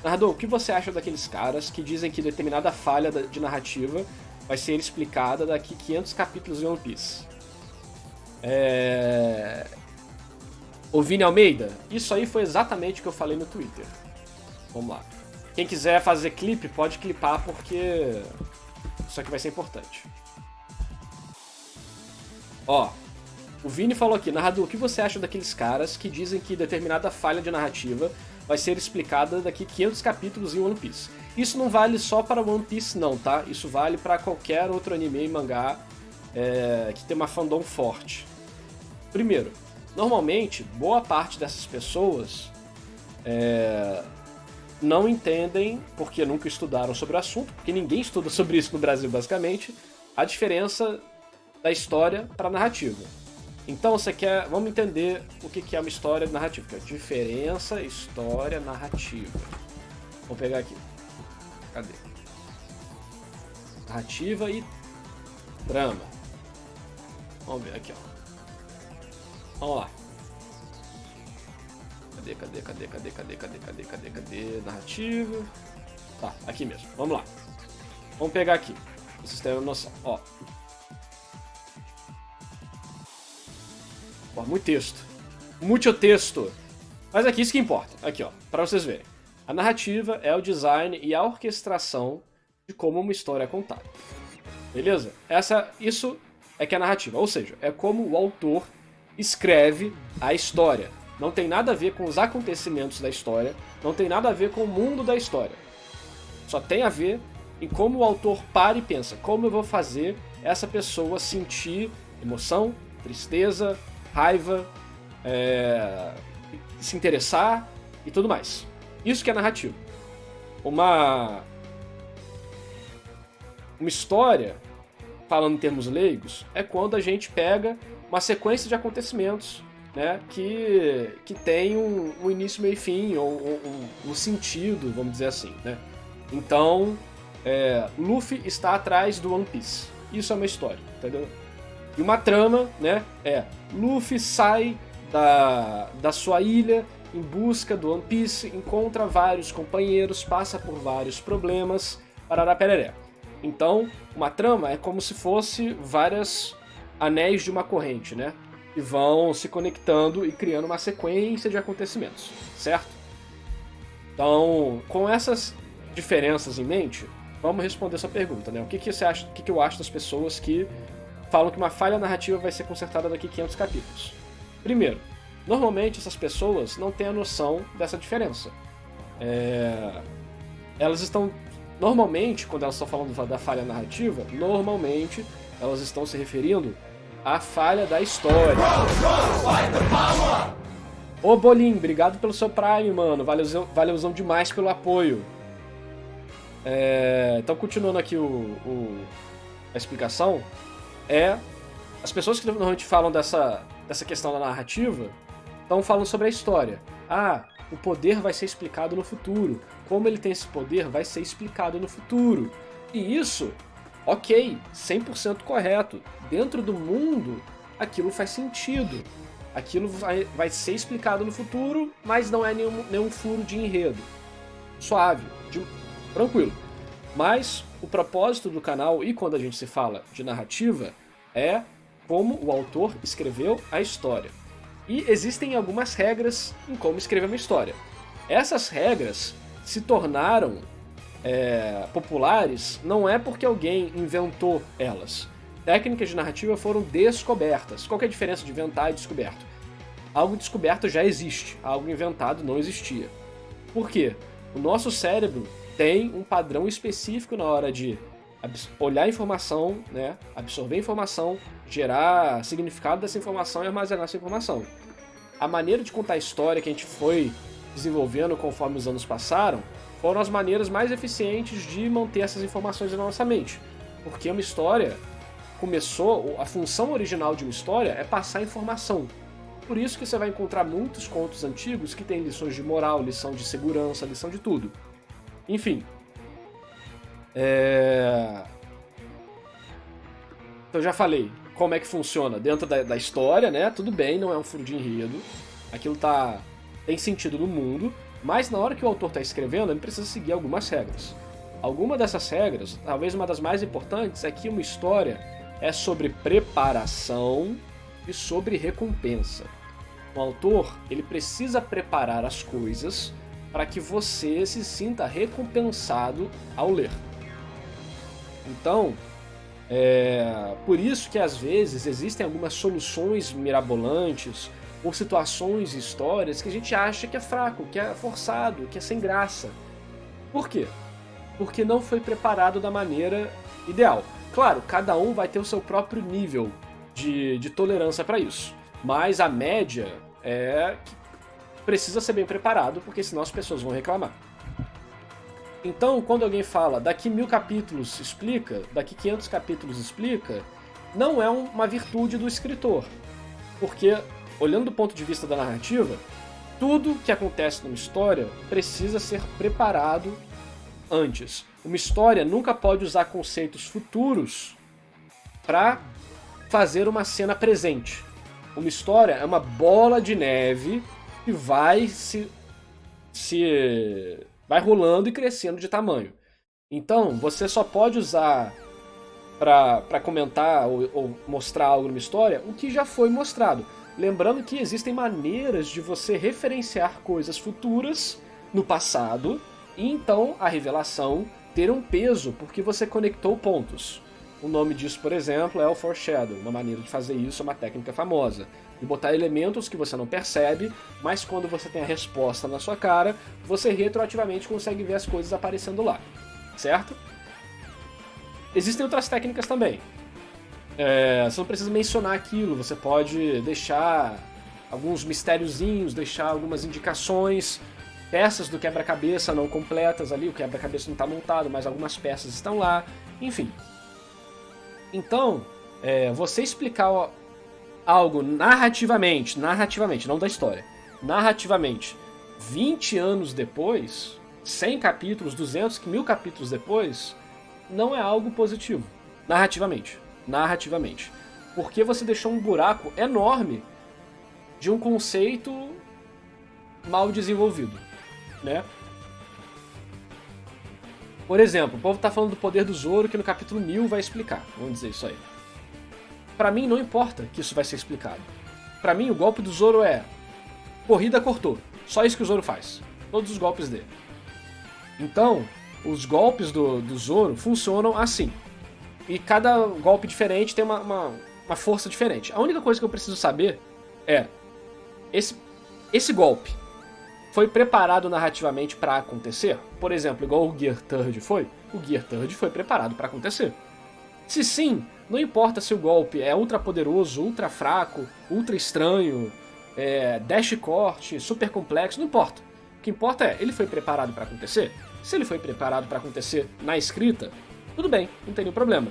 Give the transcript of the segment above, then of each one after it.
Narrador, o que você acha daqueles caras que dizem que determinada falha de narrativa vai ser explicada daqui 500 capítulos em One Piece? O Vini Almeida, isso aí foi exatamente o que eu falei no Twitter. Vamos lá. Quem quiser fazer clipe, pode clipar porque isso aqui vai ser importante. Ó, o Vini falou aqui, narrador, o que você acha daqueles caras que dizem que determinada falha de narrativa vai ser explicada daqui 500 capítulos em One Piece? Isso não vale só para One Piece não, tá? Isso vale para qualquer outro anime e mangá que tem uma fandom forte. Primeiro, normalmente, boa parte dessas pessoas não entendem, porque nunca estudaram sobre o assunto, porque ninguém estuda sobre isso no Brasil, basicamente, a diferença da história para a narrativa. Então, vamos entender o que é uma história narrativa, que é diferença, história, narrativa. Vou pegar aqui. Cadê? Narrativa e drama. Vamos ver aqui, ó. Vamos lá. Cadê? Narrativa. Tá, aqui mesmo. Vamos lá. Vamos pegar aqui. Pra vocês terem uma noção. Ó. Muito texto. Muito texto. Mas aqui isso que importa. Aqui, ó. Pra vocês verem. A narrativa é o design e a orquestração de como uma história é contada. Beleza? Isso é que é a narrativa. Ou seja, é como o autor escreve a história. Não tem nada a ver com os acontecimentos da história. Não tem nada a ver com o mundo da história. Só tem a ver em como o autor para e pensa. Como eu vou fazer essa pessoa sentir emoção, tristeza, raiva, se interessar e tudo mais. Isso que é narrativo. Uma história, falando em termos leigos, é quando a gente pega uma sequência de acontecimentos, né, que tem um início, meio e fim, ou um sentido, vamos dizer assim, né? Então, Luffy está atrás do One Piece. Isso é uma história, entendeu? E uma trama, né, Luffy sai da sua ilha em busca do One Piece, encontra vários companheiros, passa por vários problemas, parará pereré. Então, uma trama é como se fosse vários anéis de uma corrente, né? Que vão se conectando e criando uma sequência de acontecimentos, certo? Então, com essas diferenças em mente, vamos responder essa pergunta, né? O que você acha? O que eu acho das pessoas que falam que uma falha narrativa vai ser consertada daqui a 500 capítulos? Primeiro, normalmente essas pessoas não têm a noção dessa diferença. Elas estão... Normalmente, quando elas estão falando da falha narrativa, normalmente elas estão se referindo à falha da história. Ô Bolim, obrigado pelo seu Prime, mano. Valeuzão demais pelo apoio. Então, continuando aqui a explicação, as pessoas que normalmente falam dessa questão da narrativa estão falando sobre a história. O poder vai ser explicado no futuro. Como ele tem esse poder, vai ser explicado no futuro. E isso, ok, 100% correto. Dentro do mundo, aquilo faz sentido. Aquilo vai ser explicado no futuro, mas não é nenhum furo de enredo. Suave, tranquilo. Mas o propósito do canal, e quando a gente se fala de narrativa, é como o autor escreveu a história. E existem algumas regras em como escrever uma história. Essas regras se tornaram populares não é porque alguém inventou elas. Técnicas de narrativa foram descobertas. Qual que é a diferença de inventar e descoberto? Algo descoberto já existe, algo inventado não existia. Por quê? O nosso cérebro tem um padrão específico na hora de olhar a informação, né, absorver a informação, gerar significado dessa informação e armazenar essa informação. A maneira de contar a história que a gente foi desenvolvendo conforme os anos passaram foram as maneiras mais eficientes de manter essas informações na nossa mente. Porque uma história a função original de uma história é passar informação. Por isso que você vai encontrar muitos contos antigos que têm lições de moral, lição de segurança, lição de tudo. Enfim. Então eu já falei como é que funciona dentro da história, né? Tudo bem, não é um furo de enredo. Aquilo tem sentido no mundo. Mas na hora que o autor está escrevendo, ele precisa seguir algumas regras. Alguma dessas regras, talvez uma das mais importantes, é que uma história é sobre preparação e sobre recompensa. O autor, ele precisa preparar as coisas para que você se sinta recompensado ao ler. Então, por isso que às vezes existem algumas soluções mirabolantes ou situações e histórias que a gente acha que é fraco, que é forçado, que é sem graça. Por quê? Porque não foi preparado da maneira ideal. Claro, cada um vai ter o seu próprio nível de tolerância para isso, mas a média é que precisa ser bem preparado, porque senão as pessoas vão reclamar. Então, quando alguém fala daqui 1000 capítulos explica, daqui 500 capítulos explica, não é uma virtude do escritor, porque olhando do ponto de vista da narrativa, tudo que acontece numa história precisa ser preparado antes. Uma história nunca pode usar conceitos futuros para fazer uma cena presente. Uma história é uma bola de neve que vai vai rolando e crescendo de tamanho. Então, você só pode usar para comentar ou mostrar algo numa história o que já foi mostrado. Lembrando que existem maneiras de você referenciar coisas futuras no passado e então a revelação ter um peso porque você conectou pontos. O nome disso, por exemplo, é o foreshadow. Uma maneira de fazer isso é uma técnica famosa. De botar elementos que você não percebe, mas quando você tem a resposta na sua cara, você retroativamente consegue ver as coisas aparecendo lá. Certo? Existem outras técnicas também. Você não precisa mencionar aquilo, você pode deixar alguns mistériozinhos, deixar algumas indicações, peças do quebra-cabeça não completas ali, o quebra-cabeça não está montado, mas algumas peças estão lá, enfim. Então, você explicar algo narrativamente, não da história, narrativamente, 20 anos depois, 100 capítulos, 200, 1000 capítulos depois, não é algo positivo, narrativamente. Porque você deixou um buraco enorme de um conceito mal desenvolvido, né? Por exemplo, o povo tá falando do poder do Zoro que no capítulo 1000 vai explicar, vamos dizer isso aí. Pra mim não importa que isso vai ser explicado. Pra mim o golpe do Zoro é corrida cortou, só isso que o Zoro faz, todos os golpes dele. Então, os golpes do Zoro funcionam assim. E cada golpe diferente tem uma força diferente. A única coisa que eu preciso saber é esse golpe foi preparado narrativamente para acontecer? Por exemplo, igual o Gear Third foi? O Gear Third foi preparado para acontecer. Se sim, não importa se o golpe é ultra poderoso, ultra fraco, ultra estranho, dash corte, super complexo, não importa. O que importa é, ele foi preparado para acontecer? Se ele foi preparado para acontecer na escrita, tudo bem, não tem nenhum problema.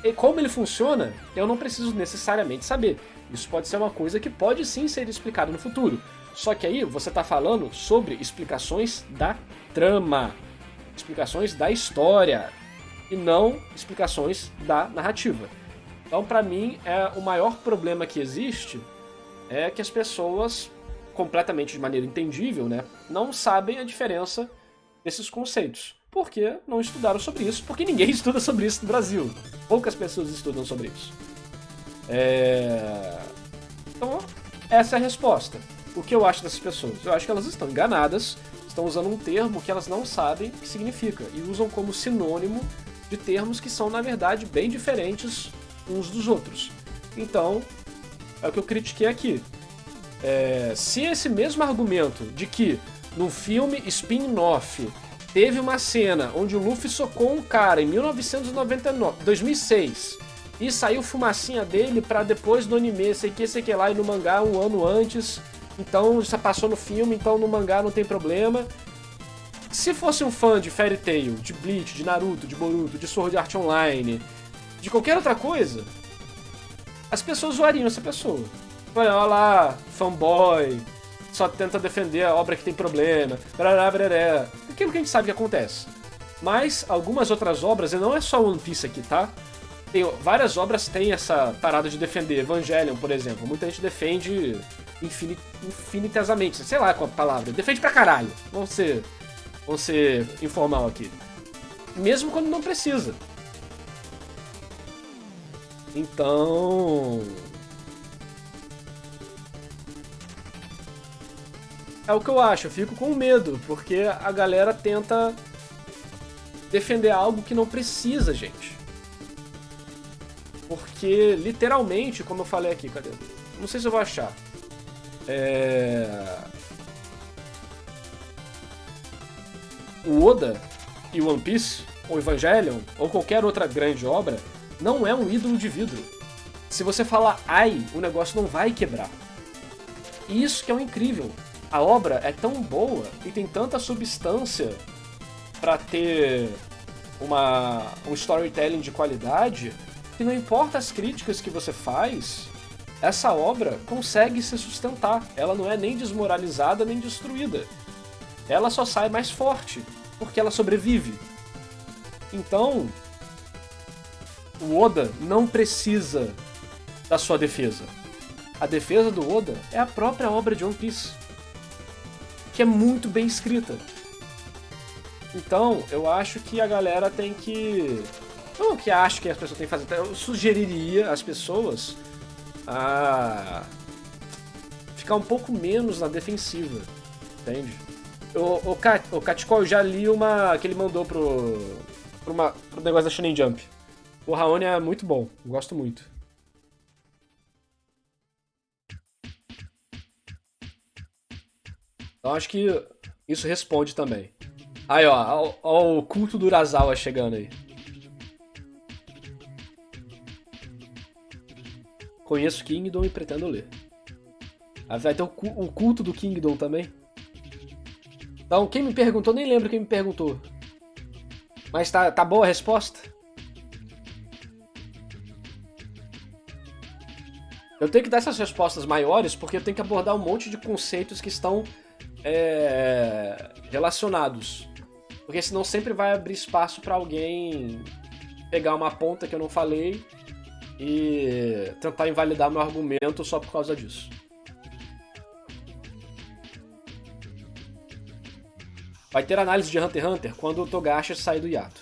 E como ele funciona, eu não preciso necessariamente saber. Isso pode ser uma coisa que pode sim ser explicada no futuro. Só que aí você está falando sobre explicações da trama, explicações da história, e não explicações da narrativa. Então, para mim, o maior problema que existe é que as pessoas, completamente de maneira entendível, né, não sabem a diferença desses conceitos. Porque não estudaram sobre isso, porque ninguém estuda sobre isso no Brasil. Poucas pessoas estudam sobre isso. Então, essa é a resposta. O que eu acho dessas pessoas? Eu acho que elas estão enganadas, estão usando um termo que elas não sabem o que significa, e usam como sinônimo de termos que são, na verdade, bem diferentes uns dos outros. Então, é o que eu critiquei aqui. Se esse mesmo argumento de que no filme spin-off teve uma cena onde o Luffy socou um cara em 2006 e saiu fumacinha dele pra depois do anime, sei que lá, e no mangá um ano antes, então já passou no filme, então no mangá não tem problema. Se fosse um fã de Fairy Tail, de Bleach, de Naruto, de Boruto, de Sword Art Online, de qualquer outra coisa, as pessoas zoariam essa pessoa. Olha lá, fanboy, só tenta defender a obra que tem problema, aquilo que a gente sabe que acontece. Mas algumas outras obras, e não é só One Piece aqui, tá? Várias obras têm essa parada de defender. Evangelion, por exemplo, muita gente defende infinitesamente, sei lá qual a palavra, defende pra caralho. Vamos ser informal aqui. Mesmo quando não precisa. Então... é o que eu acho, eu fico com medo, porque a galera tenta defender algo que não precisa, gente. Porque, literalmente, como eu falei aqui, cadê? Não sei se eu vou achar. O Oda e o One Piece, ou Evangelion, ou qualquer outra grande obra, não é um ídolo de vidro. Se você falar ai, o negócio não vai quebrar. E isso que é o incrível. A obra é tão boa e tem tanta substância pra ter um storytelling de qualidade que não importa as críticas que você faz, essa obra consegue se sustentar. Ela não é nem desmoralizada nem destruída. Ela só sai mais forte, porque ela sobrevive. Então, o Oda não precisa da sua defesa. A defesa do Oda é a própria obra de One Piece, que é muito bem escrita. Então, eu acho que a galera tem que... não que acho que as pessoas têm que fazer, eu sugeriria às pessoas a ficar um pouco menos na defensiva, entende? O Katikol, eu já li uma que ele mandou pro negócio da Shonen Jump. O Raoni é muito bom, eu gosto muito. Então acho que isso responde também. Aí, ó o culto do Urasawa chegando aí. Conheço Kingdom e pretendo ler. Aí vai ter o culto do Kingdom também. Então, quem me perguntou, nem lembro quem me perguntou. Mas tá boa a resposta? Eu tenho que dar essas respostas maiores porque eu tenho que abordar um monte de conceitos que estão relacionados. Porque senão sempre vai abrir espaço pra alguém pegar uma ponta que eu não falei e tentar invalidar meu argumento só por causa disso. Vai ter análise de Hunter x Hunter quando o Togashi sair do hiato.